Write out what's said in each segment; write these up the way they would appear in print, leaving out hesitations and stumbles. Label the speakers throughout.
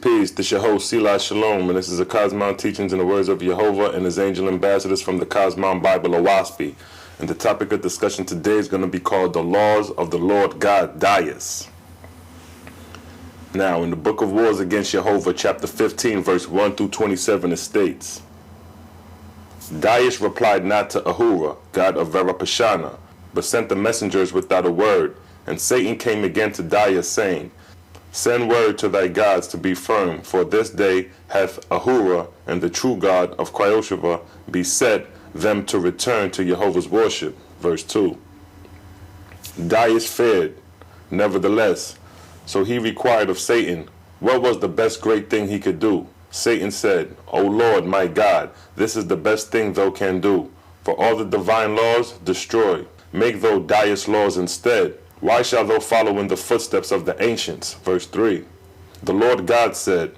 Speaker 1: Peace. This your host, Selah Shalom, and this is a Cosmon Teachings in the words of YEHOVAH and his angel ambassadors from the Cosmon Bible, Owaspi. And the topic of discussion today is going to be called the Laws of the Lord God, Dyus. Now, in the Book of Wars Against YEHOVAH, chapter 15, verse 1 through 27, it states, Dyus replied not to Ahura, god of Verapashana, but sent the messengers without a word. And Satan came again to Dyus, saying, Send word to thy gods to be firm, for this day hath Ahura and the true God of YEHOVAH beset them to return to Jehovah's worship. Verse 2. Dyus feared, nevertheless, so he required of Satan, what was the best great thing he could do? Satan said, O Lord, my God, this is the best thing thou can do. For all the divine laws, destroy. Make thou Dyus laws instead. Why shalt thou follow in the footsteps of the ancients? Verse 3. The Lord God said,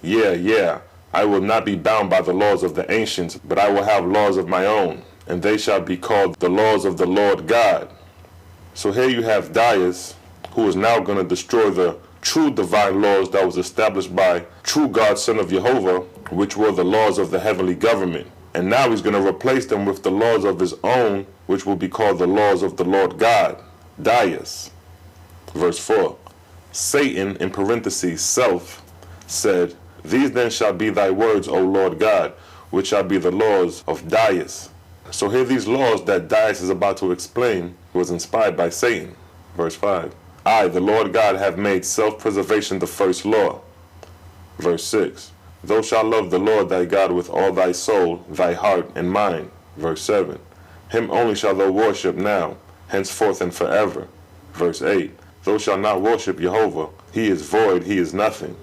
Speaker 1: Yeah, I will not be bound by the laws of the ancients, but I will have laws of my own, and they shall be called the laws of the Lord God. So here you have Dyus, who is now going to destroy the true divine laws that was established by true God, son of YEHOVAH, which were the laws of the heavenly government. And now he's going to replace them with the laws of his own, which will be called the laws of the Lord God, Dyus. Verse 4. Satan, in parentheses, self, said, These then shall be thy words, O Lord God, which shall be the laws of Dyus. So here these laws that Dyus is about to explain was inspired by Satan. Verse 5. I, the Lord God, have made self-preservation the first law. Verse 6. Thou shalt love the Lord thy God with all thy soul, thy heart, and mind. Verse 7. Him only shalt thou worship now, henceforth and forever. Verse 8. Thou shalt not worship YEHOVAH. He is void, he is nothing.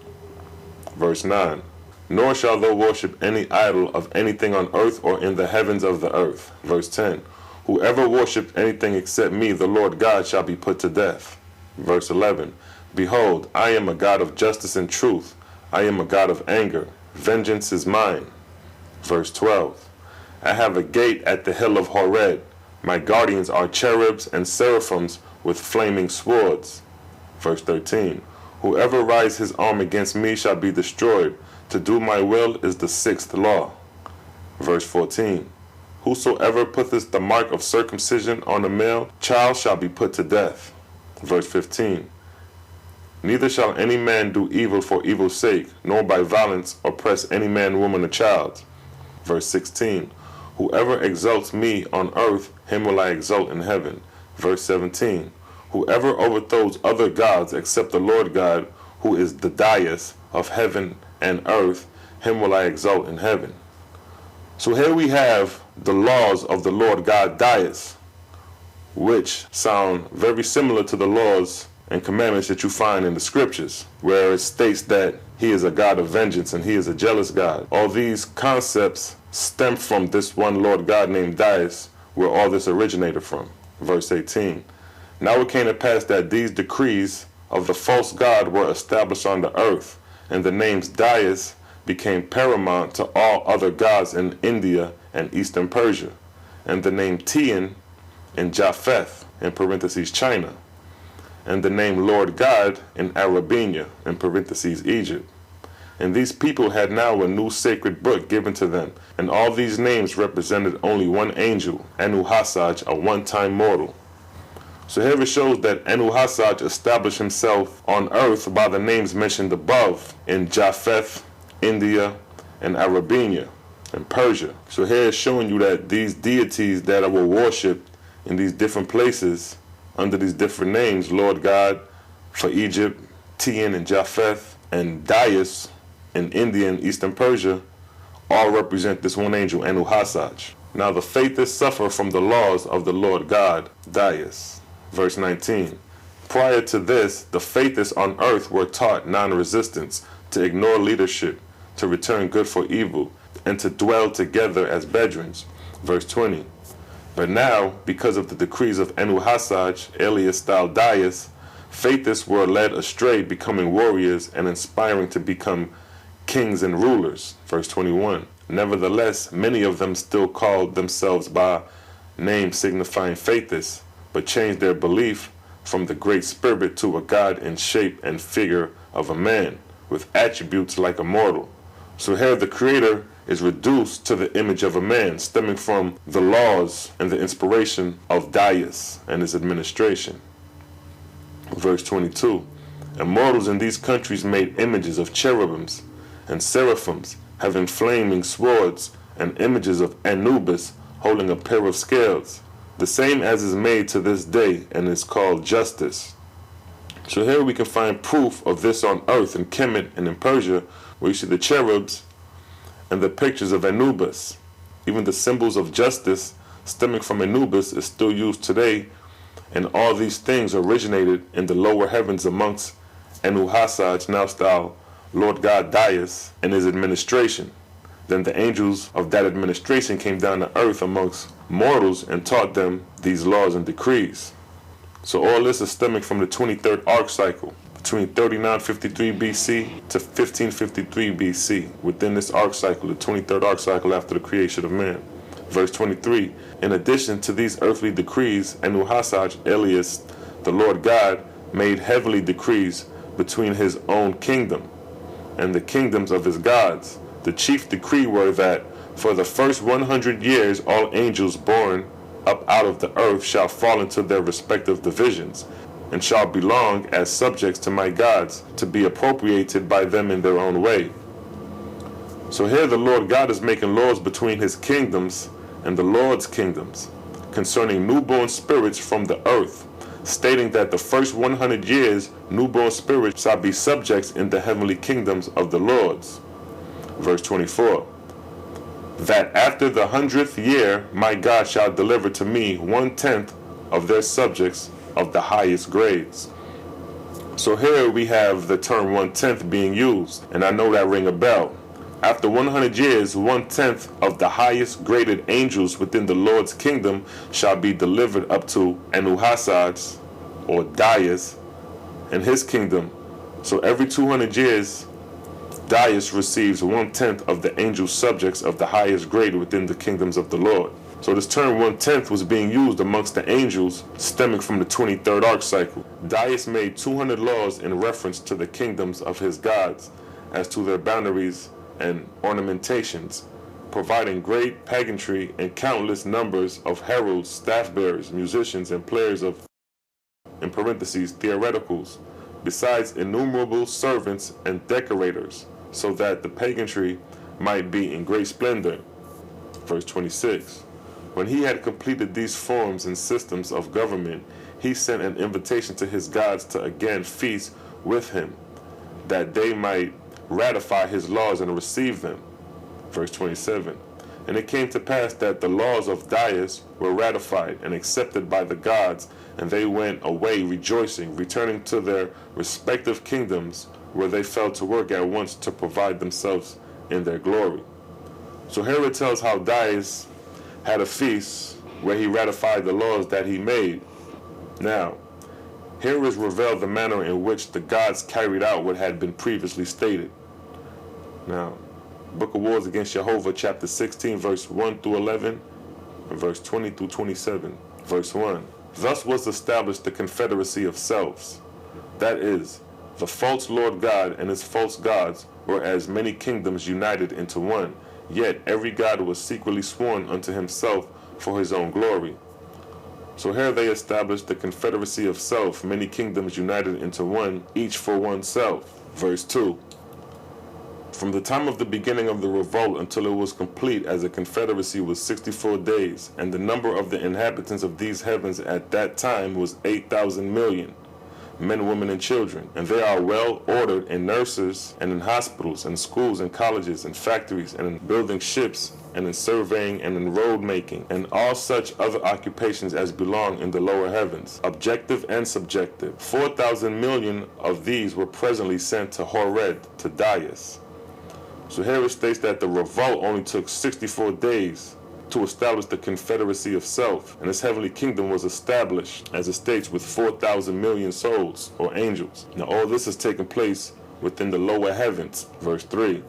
Speaker 1: Verse 9. Nor shalt thou worship any idol of anything on earth or in the heavens of the earth. Verse 10. Whoever worships anything except me, the Lord God, shall be put to death. Verse 11. Behold, I am a God of justice and truth. I am a God of anger. Vengeance is mine. Verse 12. I have a gate at the hill of Horeb. My guardians are cherubs and seraphims with flaming swords. Verse 13. Whoever rises his arm against me shall be destroyed. To do my will is the sixth law. Verse 14. Whosoever putteth the mark of circumcision on a male child shall be put to death. Verse 15. Neither shall any man do evil for evil's sake, nor by violence oppress any man, woman, or child. Verse 16. Whoever exalts me on earth, him will I exalt in heaven. Verse 17. Whoever overthrows other gods except the Lord God, who is the Dyus of heaven and earth, him will I exalt in heaven. So here we have the laws of the Lord God, Dyus, which sound very similar to the laws and commandments that you find in the scriptures, where it states that he is a God of vengeance and he is a jealous God. All these concepts stem from this one Lord God named Dyus, where all this originated from. Verse 18. Now it came to pass that these decrees of the false God were established on the earth, and the names Dyus became paramount to all other gods in India and Eastern Persia, and the name Tian in Japheth, in parentheses China, and the name Lord God in Arabia, in parentheses Egypt. And these people had now a new sacred book given to them, and all these names represented only one angel, Anu-Hasaj, a one-time mortal. So here it shows that Anu-Hasaj established himself on earth by the names mentioned above in Japheth, India, and Arabia, and Persia. So here it's showing you that these deities that were worshipped in these different places under these different names, Lord God for Egypt, Tian and Japheth, and Dyus in India and Eastern Persia, all represent this one angel, Anu-Hasaj. Now the faithists suffer from the laws of the Lord God, Dyus. Verse 19. Prior to this, the faithists on earth were taught non-resistance, to ignore leadership, to return good for evil, and to dwell together as bedrooms. Verse 20. But now, because of the decrees of Anu-Hasaj, alias style Dyus, faithists were led astray, becoming warriors and inspiring to become kings and rulers. Verse 21. Nevertheless, many of them still called themselves by names signifying faithists, but changed their belief from the Great Spirit to a God in shape and figure of a man, with attributes like a mortal. So here the Creator is reduced to the image of a man, stemming from the laws and the inspiration of Dyus and his administration. Verse 22, immortals in these countries made images of cherubims and seraphims having flaming swords, and images of Anubis holding a pair of scales, the same as is made to this day and is called justice. So here we can find proof of this on earth in Kemet and in Persia, where you see the cherubs and the pictures of Anubis. Even the symbols of justice stemming from Anubis is still used today, and all these things originated in the lower heavens amongst YEHOVAH, now style Lord God Dyus, and his administration. Then the angels of that administration came down to earth amongst mortals and taught them these laws and decrees. So all this is stemming from the 23rd arc cycle, between 3953 BC to 1553 BC. Within this arc cycle, the 23rd arc cycle after the creation of man. Verse 23, in addition to these earthly decrees, YEHOVAH, alias the Lord God, made heavenly decrees between his own kingdom and the kingdoms of his gods. The chief decree were that for the first 100 years all angels born up out of the earth shall fall into their respective divisions, and shall belong as subjects to my gods, to be appropriated by them in their own way. So here the Lord God is making laws between his kingdoms and the Lord's kingdoms, concerning newborn spirits from the earth, stating that the first 100 years newborn spirits shall be subjects in the heavenly kingdoms of the Lords. Verse 24, that after the 100th year my God shall deliver to me 1/10 of their subjects of the highest grades. So here we have the term 1/10 being used, and I know that ring a bell. After 100 years, 1/10 of the highest graded angels within the Lord's kingdom shall be delivered up to YEHOVAH, or Dyus, and his kingdom. So every 200 years, Dyus receives 1/10 of the angel subjects of the highest grade within the kingdoms of the Lord. So this term 1/10 was being used amongst the angels, stemming from the 23rd arc cycle. Dyus made 200 laws in reference to the kingdoms of his gods, as to their boundaries and ornamentations, providing great pageantry and countless numbers of heralds, staff bearers, musicians, and players of, in parentheses, theoreticals, besides innumerable servants and decorators, so that the pageantry might be in great splendor. Verse 26, when he had completed these forms and systems of government, he sent an invitation to his gods to again feast with him, that they might ratify his laws and receive them. Verse 27, and it came to pass that the laws of Dyus were ratified and accepted by the gods, and they went away rejoicing, returning to their respective kingdoms, where they fell to work at once to provide themselves in their glory. So here it tells how Dyus had a feast where he ratified the laws that he made. Now, here is revealed the manner in which the gods carried out what had been previously stated. Now, Book of Wars Against YEHOVAH, chapter 16, verse 1 through 11, and verse 20 through 27. Verse 1, thus was established the confederacy of selves, that is, the false Lord God and his false gods were as many kingdoms united into one, yet every god was secretly sworn unto himself for his own glory. So here they established the confederacy of self, many kingdoms united into one, each for oneself. Verse 2, from the time of the beginning of the revolt until it was complete as a confederacy was 64 days, and the number of the inhabitants of these heavens at that time was 8,000 million, men, women, and children. And they are well ordered in nurses, and in hospitals, and schools, and colleges, and factories, and in building ships, and in surveying, and in road making, and all such other occupations as belong in the lower heavens, objective and subjective. 4,000 million of these were presently sent to Horeb, to Dyus. So here it states that the revolt only took 64 days to establish the confederacy of self, and this heavenly kingdom was established, as it states, with 4,000 million souls, or angels. Now all this has taken place within the lower heavens. Verse 3,